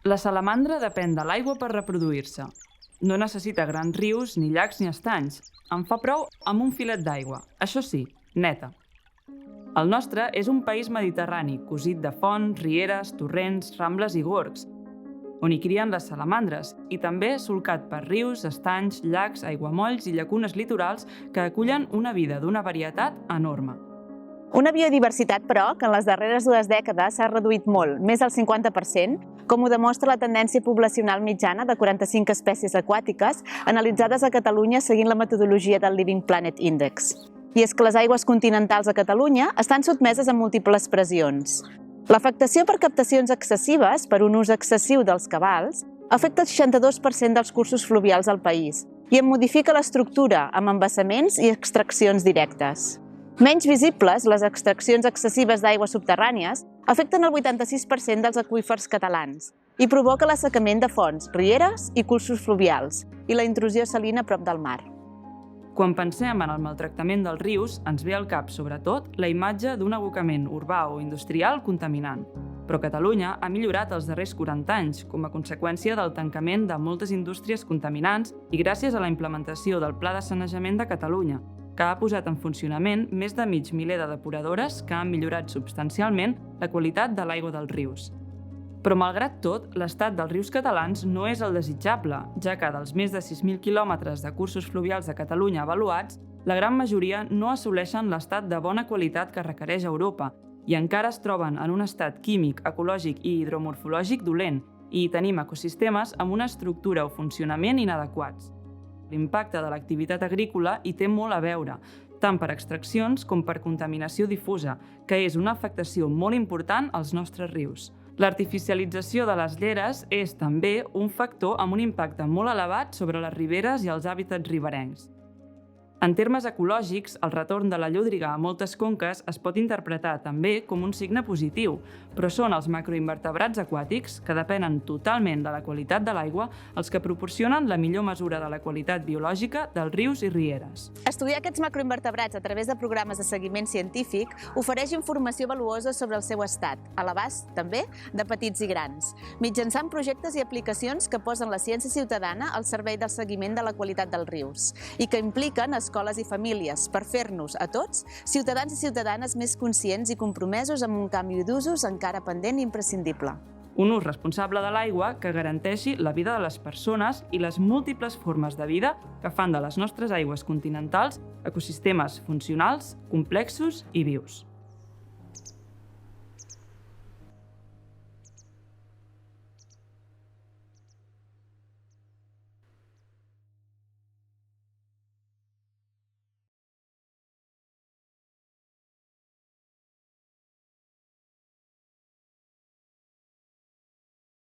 La salamandra depèn de l'aigua per reproduir-se. No necessita grans rius, ni llacs, ni estanys. En fa prou amb un filet d'aigua, això sí, neta. El nostre és un país mediterrani, cosit de fonts, rieres, torrents, rambles i gorgs, on hi crien les salamandres, i també solcat per rius, estanys, llacs, aiguamolls i llacunes litorals que acullen una vida d'una varietat enorme. Una biodiversitat, però, que en les darreres 2 dècades s'ha reduït molt, més del 50%, com ho demostra la tendència poblacional mitjana de 45 espècies aquàtiques analitzades a Catalunya seguint la metodologia del Living Planet Index. I és que les aigües continentals a Catalunya estan sotmeses a múltiples pressions. L'afectació per captacions excessives, per un ús excessiu dels cabals, afecta el 62% dels cursos fluvials al país i en modifica l'estructura amb embassaments i extraccions directes. Menys visibles, les extraccions excessives d'aigües subterrànies afecten el 86% dels aqüífers catalans i provoca l'assecament de fonts, rieres i cursos fluvials i la intrusió salina a prop del mar. Quan pensem en el maltractament dels rius, ens ve al cap, sobretot, la imatge d'un abocament urbà o industrial contaminant. Però Catalunya ha millorat els darrers 40 anys com a conseqüència del tancament de moltes indústries contaminants i gràcies a la implementació del Pla de Sanejament de Catalunya, que ha posat en funcionament més de mig miler de depuradores que han millorat substancialment la qualitat de l'aigua dels rius. Però, malgrat tot, l'estat dels rius catalans no és el desitjable, ja que dels més de 6.000 quilòmetres de cursos fluvials de Catalunya avaluats, la gran majoria no assoleixen l'estat de bona qualitat que requereix Europa i encara es troben en un estat químic, ecològic i hidromorfològic dolent i hi tenim ecosistemes amb una estructura o funcionament inadequats. L'impacte de l'activitat agrícola hi té molt a veure, tant per extraccions com per contaminació difusa, que és una afectació molt important als nostres rius. L'artificialització de les lleres és també un factor amb un impacte molt elevat sobre les riberes i els hàbitats riberencs. En termes ecològics, el retorn de la llúdriga a moltes conques es pot interpretar també com un signe positiu, però són els macroinvertebrats aquàtics, que depenen totalment de la qualitat de l'aigua, els que proporcionen la millor mesura de la qualitat biològica dels rius i rieres. Estudiar aquests macroinvertebrats a través de programes de seguiment científic ofereix informació valuosa sobre el seu estat, a l'abast, també, de petits i grans, mitjançant projectes i aplicacions que posen la ciència ciutadana al servei del seguiment de la qualitat dels rius i que impliquen escoles i famílies per fer-nos, a tots, ciutadans i ciutadanes més conscients i compromesos amb un canvi d'usos encara pendent i imprescindible. Un ús responsable de l'aigua que garanteixi la vida de les persones i les múltiples formes de vida que fan de les nostres aigües continentals ecosistemes funcionals, complexos i vius.